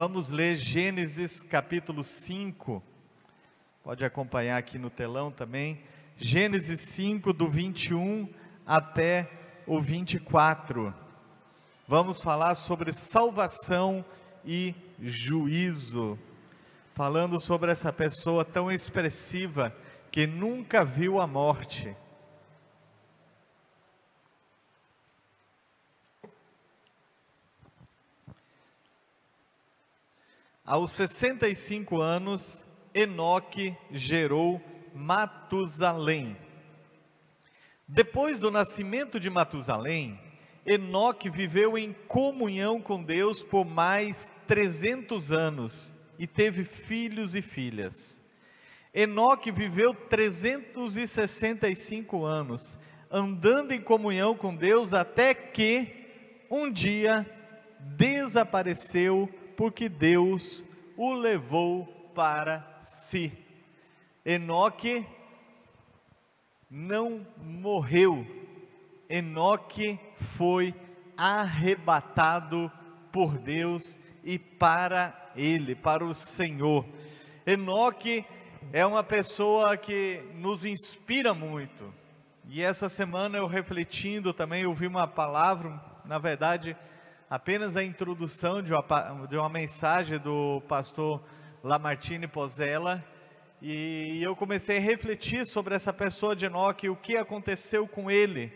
Vamos ler Gênesis capítulo 5, pode acompanhar aqui no telão também, Gênesis 5 do 21 até o 24, vamos falar sobre salvação e juízo, falando sobre essa pessoa tão expressiva que nunca viu a morte. Aos 65 anos, Enoque gerou Matusalém. Depois do nascimento de Matusalém, Enoque viveu em comunhão com Deus por mais 300 anos e teve filhos e filhas. Enoque viveu 365 anos, andando em comunhão com Deus, até que um dia desapareceu, porque Deus o levou para si. Enoque não morreu, Enoque foi arrebatado por Deus e para Ele, para o Senhor. Enoque é uma pessoa que nos inspira muito, e essa semana eu refletindo também, ouvi uma palavra, na verdade, apenas a introdução de uma mensagem do pastor Lamartine Pozella, e eu comecei a refletir sobre essa pessoa de Enoque, o que aconteceu com ele.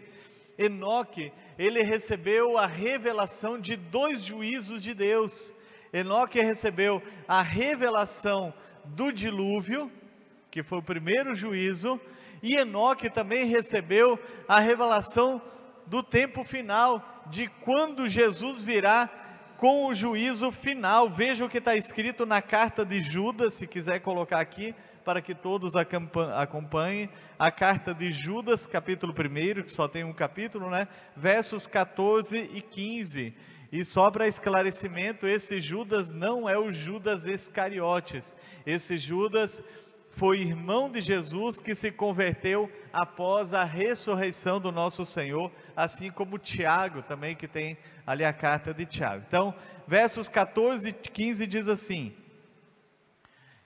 Enoque, ele recebeu a revelação de dois juízos de Deus. Enoque recebeu a revelação do dilúvio, que foi o primeiro juízo, e Enoque também recebeu a revelação do tempo final, de quando Jesus virá com o juízo final. Veja o que está escrito na carta de Judas, se quiser colocar aqui, para que todos acompanhem, a carta de Judas, capítulo 1, que só tem um capítulo, né? Versos 14 e 15, e só para esclarecimento, esse Judas não é o Judas Iscariotes, esse Judas foi irmão de Jesus que se converteu após a ressurreição do nosso Senhor, assim como Tiago também, que tem ali a carta de Tiago. Então, versos 14 e 15 diz assim: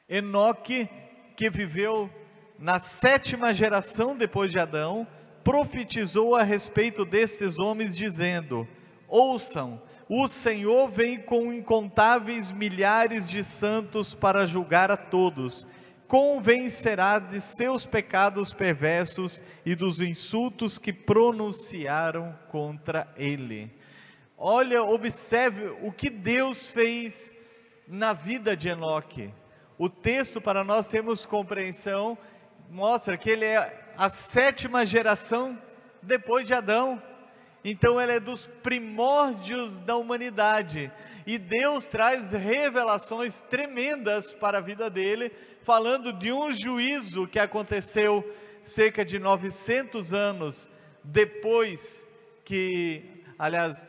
Enoque, que viveu na 7ª geração depois de Adão, profetizou a respeito destes homens, dizendo: ouçam, o Senhor vem com incontáveis milhares de santos para julgar a todos, convencerá de seus pecados perversos e dos insultos que pronunciaram contra ele. Olha, observe o que Deus fez na vida de Enoque. O texto, para nós termos compreensão, mostra que ele é a 7ª geração depois de Adão. Então ele é dos primórdios da humanidade, e Deus traz revelações tremendas para a vida dele, falando de um juízo que aconteceu cerca de 900 anos depois que, aliás,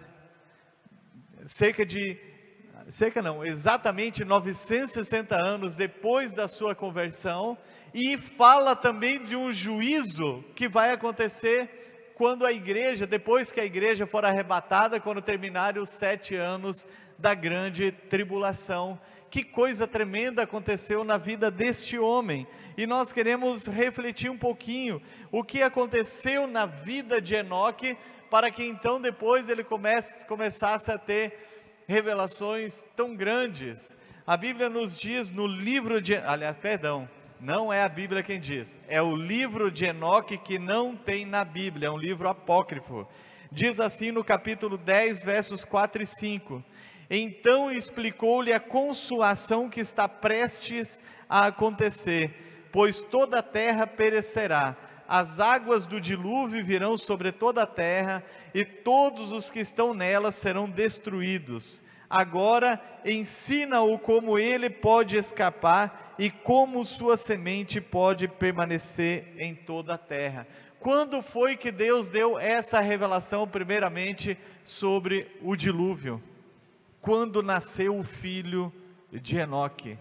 exatamente 960 anos depois da sua conversão, e fala também de um juízo que vai acontecer quando a igreja, depois que a igreja for arrebatada, quando terminarem os 7 anos da grande tribulação. Que coisa tremenda aconteceu na vida deste homem, e nós queremos refletir um pouquinho o que aconteceu na vida de Enoque, para que então depois ele começasse a ter revelações tão grandes. A Bíblia nos diz no livro de, não é a Bíblia quem diz, é o livro de Enoque, que não tem na Bíblia, é um livro apócrifo. Diz assim no capítulo 10, versos 4 e 5: então explicou-lhe a consumação que está prestes a acontecer, pois toda a terra perecerá, as águas do dilúvio virão sobre toda a terra, e todos os que estão nela serão destruídos. Agora ensina-o como ele pode escapar e como sua semente pode permanecer em toda a terra. Quando foi que Deus deu essa revelação primeiramente sobre o dilúvio? Quando nasceu o filho de Enoque.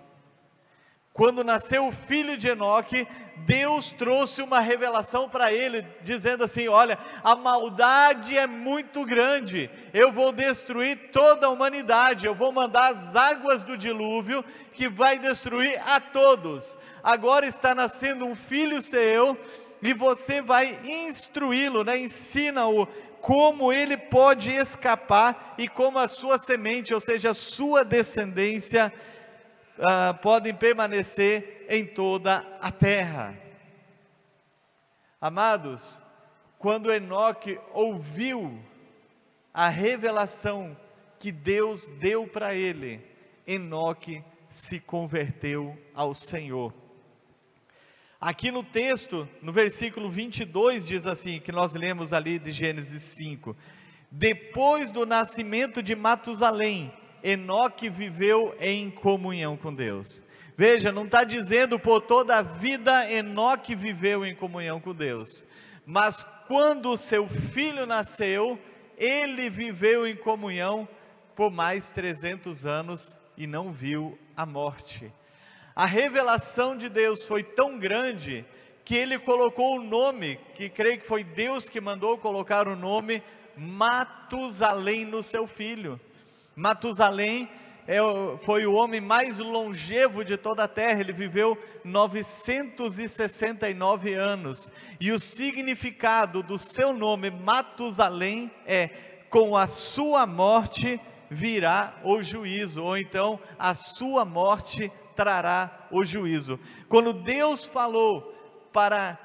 quando nasceu o filho de Enoque, Deus trouxe uma revelação para ele, dizendo assim: olha, a maldade é muito grande, eu vou destruir toda a humanidade, eu vou mandar as águas do dilúvio, que vai destruir a todos. Agora está nascendo um filho seu, e você vai instruí-lo, ensina-o como ele pode escapar, e como a sua semente, ou seja, a sua descendência, podem permanecer em toda a terra. Amados, quando Enoque ouviu a revelação que Deus deu para ele, Enoque se converteu ao Senhor. Aqui no texto, no versículo 22, diz assim, que nós lemos ali de Gênesis 5: depois do nascimento de Matusalém, Enoque viveu em comunhão com Deus. Veja, não está dizendo por toda a vida Enoque viveu em comunhão com Deus, mas quando o seu filho nasceu, ele viveu em comunhão por mais 300 anos e não viu a morte. A revelação de Deus foi tão grande que ele colocou o nome, que creio que foi Deus que mandou colocar o nome Matusalém no seu filho. Matusalém foi o homem mais longevo de toda a terra, ele viveu 969 anos, e o significado do seu nome Matusalém é: com a sua morte virá o juízo, ou então a sua morte trará o juízo. Quando Deus falou para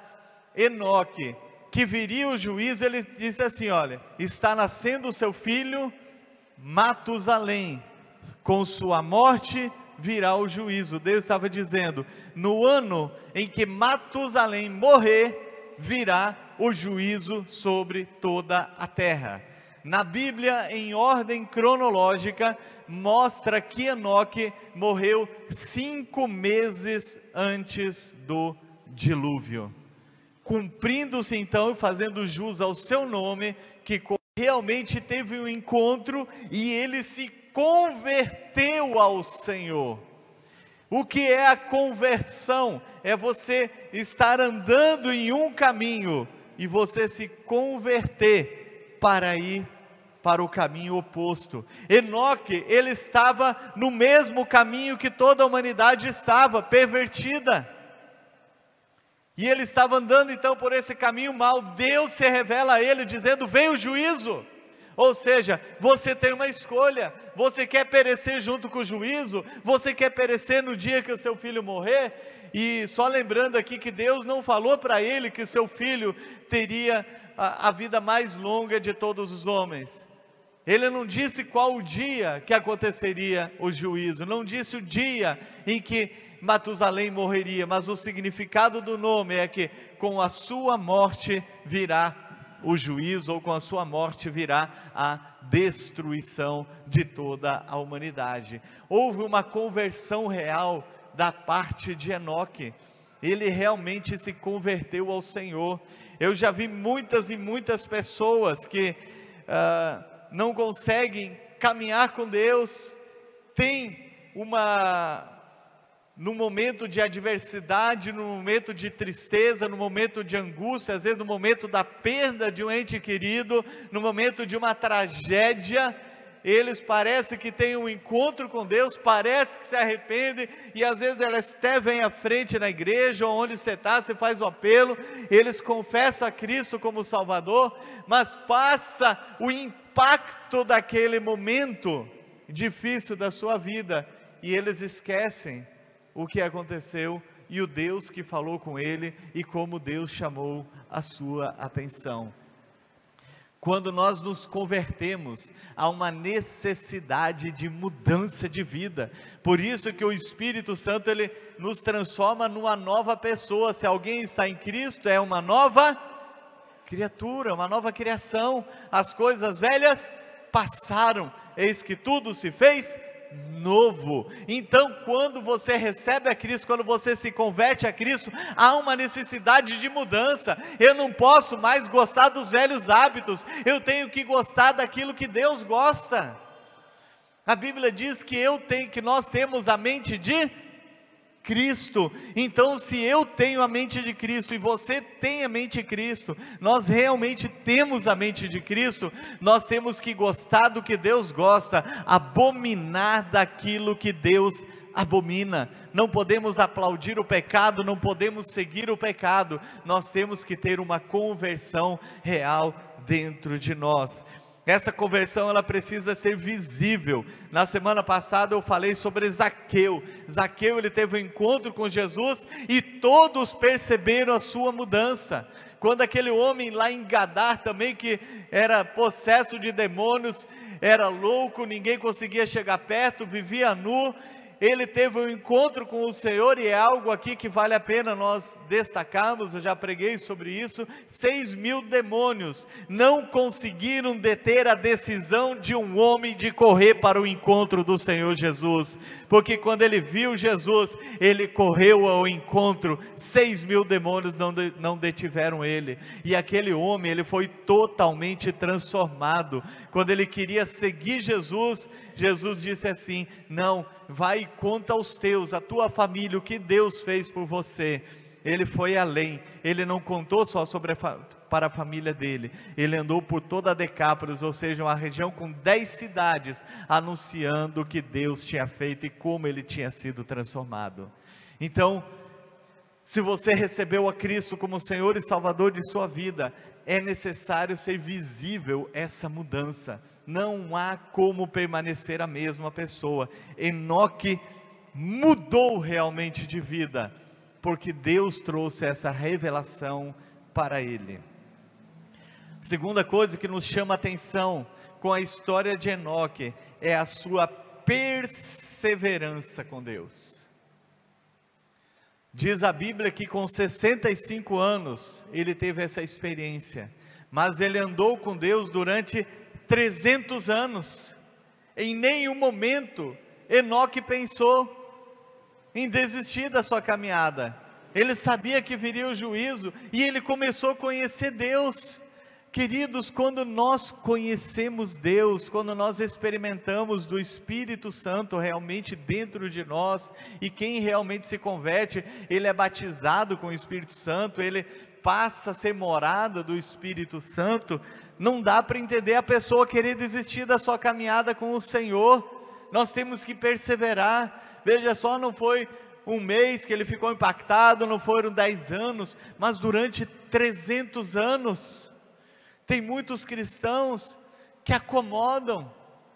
Enoque que viria o juízo, ele disse assim: olha, está nascendo o seu filho Matusalém, com sua morte virá o juízo. Deus estava dizendo: no ano em que Matusalém morrer, virá o juízo sobre toda a terra. Na Bíblia, em ordem cronológica, mostra que Enoque morreu 5 meses antes do dilúvio, cumprindo-se então, fazendo jus ao seu nome, que realmente teve um encontro e ele se converteu ao Senhor. O que é a conversão? É você estar andando em um caminho e você se converter para ir para o caminho oposto. Enoque, ele estava no mesmo caminho que toda a humanidade estava, pervertida. E ele estava andando então por esse caminho mal. Deus se revela a ele dizendo: vem o juízo. Ou seja, você tem uma escolha: você quer perecer junto com o juízo? Você quer perecer no dia que o seu filho morrer? E só lembrando aqui que Deus não falou para ele que seu filho teria a vida mais longa de todos os homens. Ele não disse qual o dia que aconteceria o juízo, não disse o dia em que Matusalém morreria, mas o significado do nome é que com a sua morte virá o juízo, ou com a sua morte virá a destruição de toda a humanidade. Houve uma conversão real da parte de Enoque, ele realmente se converteu ao Senhor. Eu já vi muitas e muitas pessoas que não conseguem caminhar com Deus, tem no momento de adversidade, no momento de tristeza, no momento de angústia, às vezes no momento da perda de um ente querido, no momento de uma tragédia, eles parecem que têm um encontro com Deus, parece que se arrependem, e às vezes eles até vêm à frente na igreja, ou onde você está, você faz o apelo, eles confessam a Cristo como Salvador, mas passa o impacto daquele momento difícil da sua vida, e eles esquecem o que aconteceu, e o Deus que falou com ele, e como Deus chamou a sua atenção. Quando nós nos convertemos, há uma necessidade de mudança de vida. Por isso que o Espírito Santo, ele nos transforma numa nova pessoa. Se alguém está em Cristo, é uma nova criatura, uma nova criação. As coisas velhas passaram, eis que tudo se fez novo. Então, quando você recebe a Cristo, quando você se converte a Cristo, há uma necessidade de mudança. Eu não posso mais gostar dos velhos hábitos, eu tenho que gostar daquilo que Deus gosta. A Bíblia diz que nós temos a mente de Cristo. Então, se eu tenho a mente de Cristo e você tem a mente de Cristo, nós realmente temos a mente de Cristo, nós temos que gostar do que Deus gosta, abominar daquilo que Deus abomina. Não podemos aplaudir o pecado, não podemos seguir o pecado, nós temos que ter uma conversão real dentro de nós. Essa conversão, ela precisa ser visível. Na semana passada eu falei sobre Zaqueu. Zaqueu, ele teve um encontro com Jesus e todos perceberam a sua mudança. Quando aquele homem lá em Gadar também, que era possesso de demônios, era louco, ninguém conseguia chegar perto, vivia nu, ele teve um encontro com o Senhor, e é algo aqui que vale a pena nós destacarmos. Eu já preguei sobre isso. 6.000 demônios não conseguiram deter a decisão de um homem de correr para o encontro do Senhor Jesus, porque quando ele viu Jesus, ele correu ao encontro. 6.000 demônios não detiveram ele, e aquele homem, ele foi totalmente transformado. Quando ele queria seguir Jesus, Jesus disse assim: não, vai e conta aos teus, a tua família, o que Deus fez por você. Ele foi além, ele não contou só para a família dele, ele andou por toda a Decápolis, ou seja, uma região com 10 cidades, anunciando o que Deus tinha feito e como ele tinha sido transformado. Então, se você recebeu a Cristo como Senhor e Salvador de sua vida, é necessário ser visível essa mudança. Não há como permanecer a mesma pessoa. Enoque mudou realmente de vida, porque Deus trouxe essa revelação para ele. Segunda coisa que nos chama a atenção com a história de Enoque é a sua perseverança com Deus. Diz a Bíblia que com 65 anos ele teve essa experiência, mas ele andou com Deus durante 300 anos. Em nenhum momento Enoque pensou em desistir da sua caminhada. Ele sabia que viria o juízo e ele começou a conhecer Deus. Queridos, quando nós conhecemos Deus, quando nós experimentamos do Espírito Santo realmente dentro de nós, e quem realmente se converte, ele é batizado com o Espírito Santo, ele passa a ser morada do Espírito Santo, não dá para entender a pessoa querer desistir da sua caminhada com o Senhor. Nós temos que perseverar. Veja só, não foi um mês que ele ficou impactado, não foram 10 anos, mas durante 300 anos. Tem muitos cristãos que acomodam,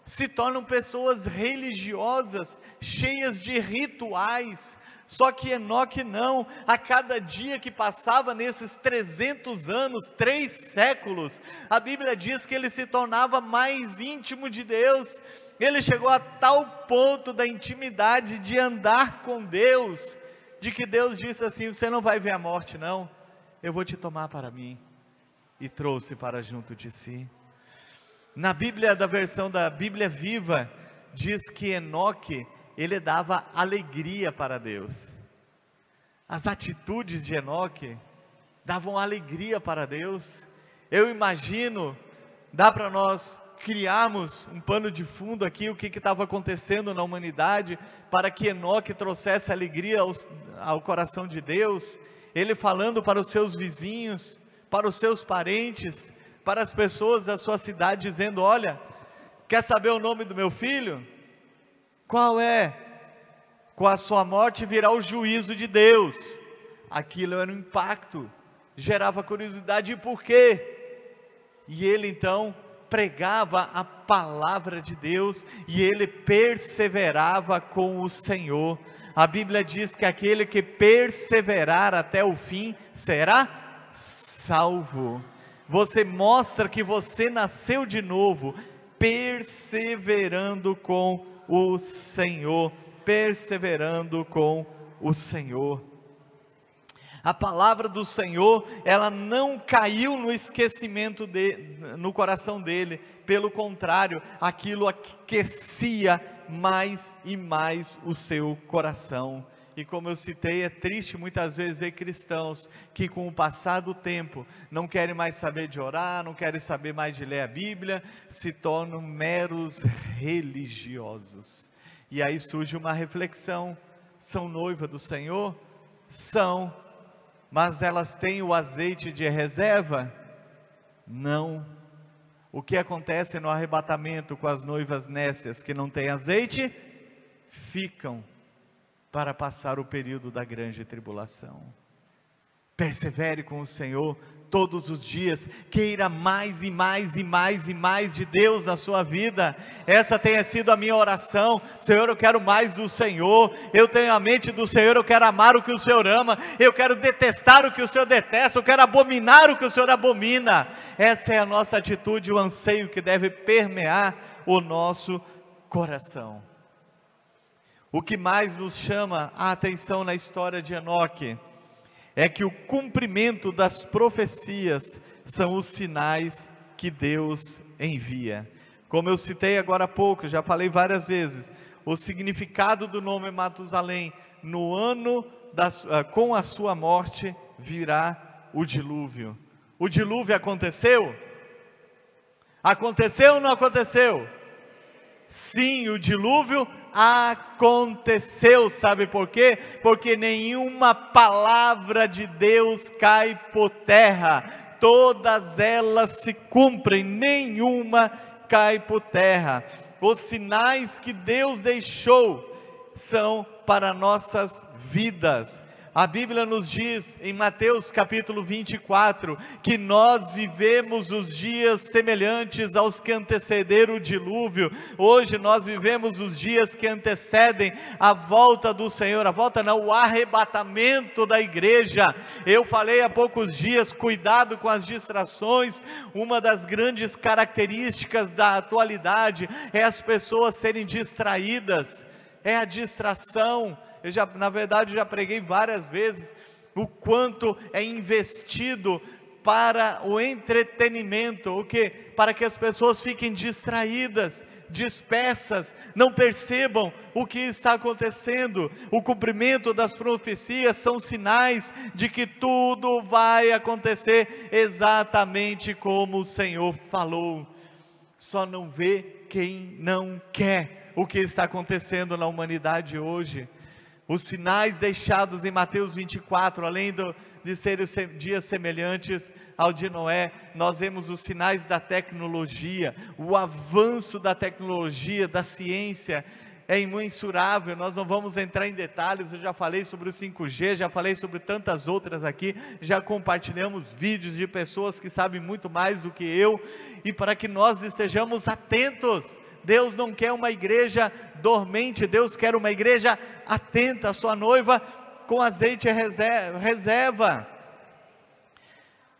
se tornam pessoas religiosas, cheias de rituais. Só que Enoque não. A cada dia que passava nesses 300 anos, 3 séculos, a Bíblia diz que ele se tornava mais íntimo de Deus. Ele chegou a tal ponto da intimidade de andar com Deus, de que Deus disse assim: você não vai ver a morte não, eu vou te tomar para mim. E trouxe para junto de si. Na Bíblia, da versão da Bíblia Viva, diz que Enoque, ele dava alegria para Deus. As atitudes de Enoque davam alegria para Deus. Eu imagino, dá para nós criarmos um pano de fundo aqui, o que estava acontecendo na humanidade, para que Enoque trouxesse alegria ao coração de Deus. Ele falando para os seus vizinhos, para os seus parentes, para as pessoas da sua cidade, dizendo: olha, quer saber o nome do meu filho? Qual é? Com a sua morte virá o juízo de Deus. Aquilo era um impacto, gerava curiosidade. E por quê? E ele então pregava a palavra de Deus, e ele perseverava com o Senhor. A Bíblia diz que aquele que perseverar até o fim será salvo. Você mostra que você nasceu de novo, perseverando com o Senhor, perseverando com o Senhor. A palavra do Senhor, ela não caiu no esquecimento no coração dele, pelo contrário, aquilo aquecia mais e mais o seu coração. E como eu citei, é triste muitas vezes ver cristãos que com o passar do tempo não querem mais saber de orar, não querem saber mais de ler a Bíblia, se tornam meros religiosos. E aí surge uma reflexão: são noiva do Senhor? São, mas elas têm o azeite de reserva? Não. O que acontece no arrebatamento com as noivas nécias que não têm azeite? Ficam para passar o período da grande tribulação. Persevere com o Senhor todos os dias, queira mais e mais e mais e mais de Deus na sua vida. Essa tenha sido a minha oração. Senhor, eu quero mais do Senhor, eu tenho a mente do Senhor, eu quero amar o que o Senhor ama, eu quero detestar o que o Senhor detesta, eu quero abominar o que o Senhor abomina. Essa é a nossa atitude, o anseio que deve permear o nosso coração. O que mais nos chama a atenção na história de Enoque é que o cumprimento das profecias são os sinais que Deus envia. Como eu citei agora há pouco, já falei várias vezes, o significado do nome Matusalém: no ano com a sua morte virá o dilúvio. O dilúvio aconteceu? Aconteceu ou não aconteceu? Sim, o dilúvio aconteceu. Sabe por quê? Porque nenhuma palavra de Deus cai por terra, todas elas se cumprem, nenhuma cai por terra. Os sinais que Deus deixou são para nossas vidas. A Bíblia nos diz em Mateus capítulo 24, que nós vivemos os dias semelhantes aos que antecederam o dilúvio. Hoje nós vivemos os dias que antecedem a volta do Senhor, a volta não, o arrebatamento da igreja. Eu falei há poucos dias, cuidado com as distrações. Uma das grandes características da atualidade é as pessoas serem distraídas, é a distração. Na verdade, já preguei várias vezes o quanto é investido para o entretenimento, o que? Para que as pessoas fiquem distraídas, dispersas, não percebam o que está acontecendo. O cumprimento das profecias são sinais de que tudo vai acontecer exatamente como o Senhor falou. Só não vê quem não quer o que está acontecendo na humanidade hoje. Os sinais deixados em Mateus 24, além de serem dias semelhantes ao de Noé, nós vemos os sinais da tecnologia, o avanço da tecnologia, da ciência, é imensurável. Nós não vamos entrar em detalhes. Eu já falei sobre o 5G, já falei sobre tantas outras aqui, já compartilhamos vídeos de pessoas que sabem muito mais do que eu, e para que nós estejamos atentos. Deus não quer uma igreja dormente, Deus quer uma igreja atenta, a sua noiva com azeite reserva.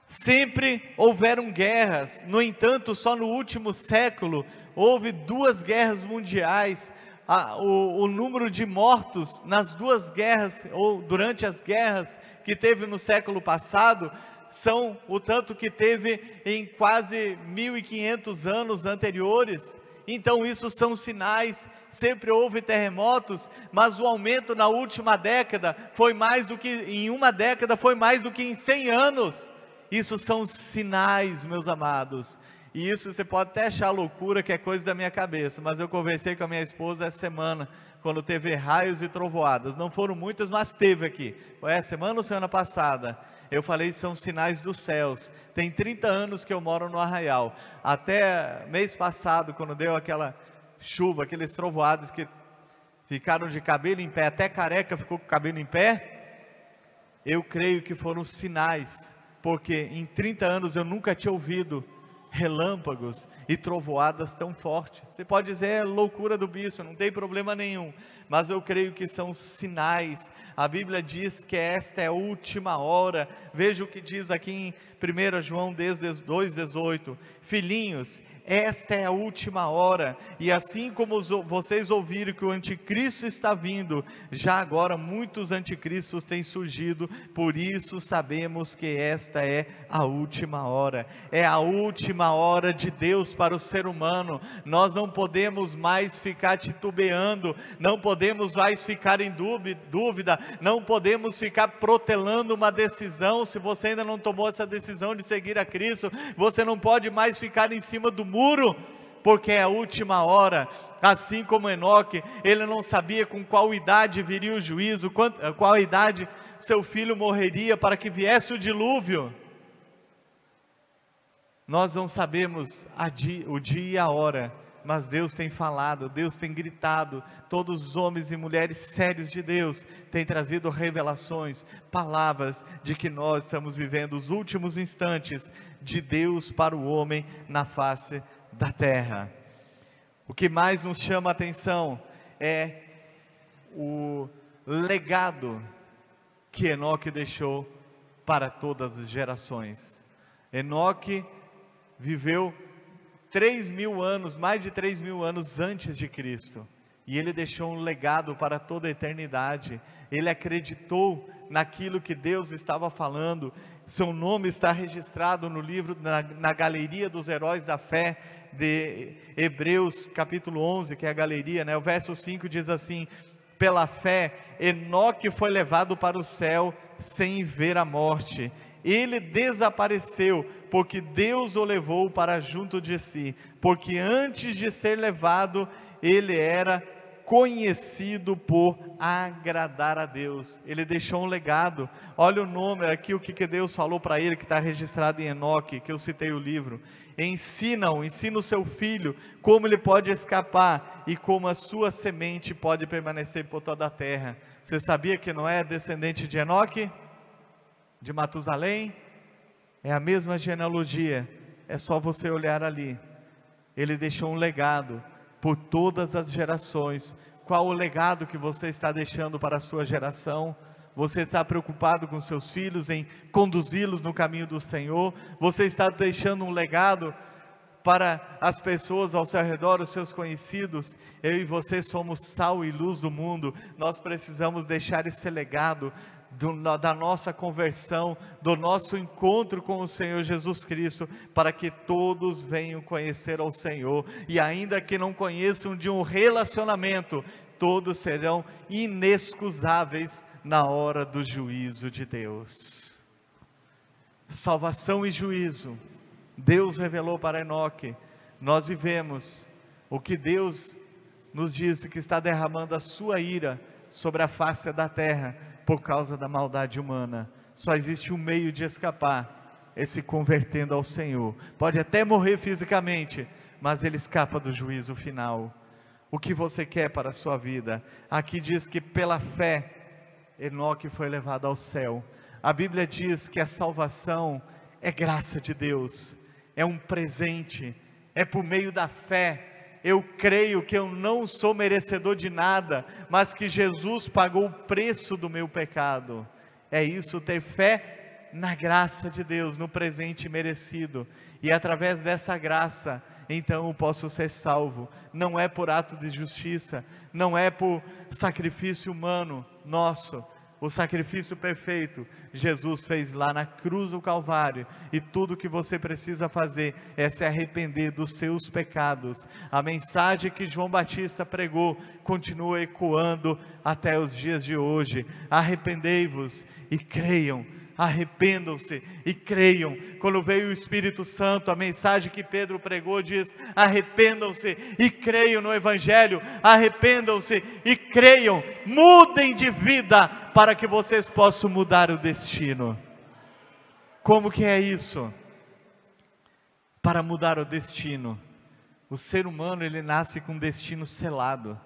Sempre houveram guerras, no entanto, só no último século houve 2 guerras mundiais. O número de mortos nas 2 guerras, ou durante as guerras que teve no século passado, são o tanto que teve em quase 1500 anos anteriores. Então isso são sinais. Sempre houve terremotos, mas o aumento na última década foi mais do que, em uma década, foi mais do que em 100 anos. Isso são sinais, meus amados. E isso você pode até achar loucura, que é coisa da minha cabeça, mas eu conversei com a minha esposa essa semana, quando teve raios e trovoadas. Não foram muitas, mas teve aqui. Foi essa semana ou semana passada? Eu falei, são sinais dos céus. Tem 30 anos que eu moro no Arraial. Até mês passado, quando deu aquela chuva, aqueles trovoados que ficaram de cabelo em pé, até careca ficou com o cabelo em pé. Eu creio que foram sinais, porque em 30 anos eu nunca tinha ouvido relâmpagos e trovoadas tão fortes. Você pode dizer, é loucura do bicho, não tem problema nenhum, mas eu creio que são sinais. A Bíblia diz que esta é a última hora. Veja o que diz aqui em 1 João 2,18: filhinhos, esta é a última hora, e assim como vocês ouviram que o anticristo está vindo, já agora muitos anticristos têm surgido, por isso sabemos que esta é a última hora. É a última hora de Deus para o ser humano. Nós não podemos mais ficar titubeando, não podemos mais ficar em dúvida, não podemos ficar protelando uma decisão. Se você ainda não tomou essa decisão de seguir a Cristo, você não pode mais ficar em cima do muro, porque é a última hora. Assim como Enoque, ele não sabia com qual idade viria o juízo, qual idade seu filho morreria para que viesse o dilúvio. Nós não sabemos o dia e a hora, mas Deus tem falado, Deus tem gritado. Todos os homens e mulheres sérios de Deus têm trazido revelações, palavras de que nós estamos vivendo os últimos instantes de Deus para o homem na face da terra. O que mais nos chama a atenção é o legado que Enoque deixou para todas as gerações. Enoque viveu 3.000 anos, mais de 3.000 anos antes de Cristo, e ele deixou um legado para toda a eternidade. Ele acreditou naquilo que Deus estava falando. Seu nome está registrado no livro, na galeria dos heróis da fé, de Hebreus capítulo 11, que é a galeria, né? O verso 5 diz assim: pela fé, Enoque foi levado para o céu sem ver a morte. Ele desapareceu, porque Deus o levou para junto de si, porque antes de ser levado, ele era conhecido por agradar a Deus. Ele deixou um legado. Olha o nome aqui, o que Deus falou para ele, que está registrado em Enoque, que eu citei o livro. Ensina o seu filho como ele pode escapar e como a sua semente pode permanecer por toda a terra. Você sabia que Noé é descendente de Enoque? De Matusalém? É a mesma genealogia, é só você olhar ali. Ele deixou um legado por todas as gerações. Qual o legado que você está deixando para a sua geração? Você está preocupado com seus filhos, em conduzi-los no caminho do Senhor? Você está deixando um legado para as pessoas ao seu redor, os seus conhecidos? Eu e você somos sal e luz do mundo. Nós precisamos deixar esse legado da nossa conversão, do nosso encontro com o Senhor Jesus Cristo, para que todos venham conhecer ao Senhor, e ainda que não conheçam de um relacionamento, todos serão inexcusáveis na hora do juízo de Deus. Salvação e juízo, Deus revelou para Enoque. Nós vivemos o que Deus nos disse, que está derramando a sua ira sobre a face da terra, por causa da maldade humana. Só existe um meio de escapar, é se convertendo ao Senhor. Pode até morrer fisicamente, mas ele escapa do juízo final. O que você quer para a sua vida? Aqui diz que pela fé, Enoque foi levado ao céu. A Bíblia diz que a salvação é graça de Deus, é um presente, é por meio da fé. Eu creio que eu não sou merecedor de nada, mas que Jesus pagou o preço do meu pecado. É isso, ter fé na graça de Deus, no presente merecido, e através dessa graça, então eu posso ser salvo. Não é por ato de justiça, não é por sacrifício humano nosso. O sacrifício perfeito, Jesus fez lá na cruz do Calvário, e tudo que você precisa fazer é se arrepender dos seus pecados. A mensagem que João Batista pregou continua ecoando até os dias de hoje: arrependei-vos e creiam. Arrependam-se e creiam. Quando veio o Espírito Santo, a mensagem que Pedro pregou diz: arrependam-se e creiam no Evangelho, arrependam-se e creiam, mudem de vida, para que vocês possam mudar o destino. Como que é isso? Para mudar o destino, o ser humano, ele nasce com um destino selado,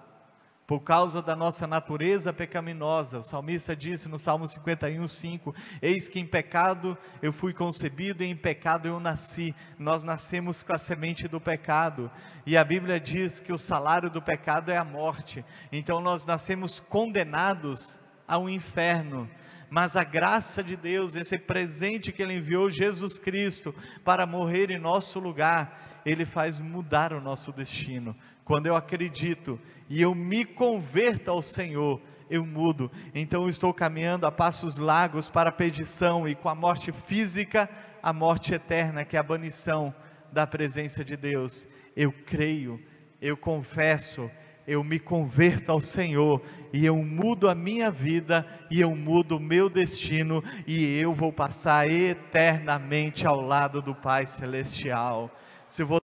por causa da nossa natureza pecaminosa. O salmista disse no Salmo 51:5: eis que em pecado eu fui concebido, e em pecado eu nasci. Nós nascemos com a semente do pecado, e a Bíblia diz que o salário do pecado é a morte. Então nós nascemos condenados ao inferno, mas a graça de Deus, esse presente que Ele enviou, Jesus Cristo, para morrer em nosso lugar, Ele faz mudar o nosso destino. Quando eu acredito e eu me converto ao Senhor, eu mudo. Então eu estou caminhando a passos largos para a perdição, e com a morte física, a morte eterna, que é a banição da presença de Deus. Eu creio, eu confesso, eu me converto ao Senhor, e eu mudo a minha vida, e eu mudo o meu destino, e eu vou passar eternamente ao lado do Pai Celestial. Se você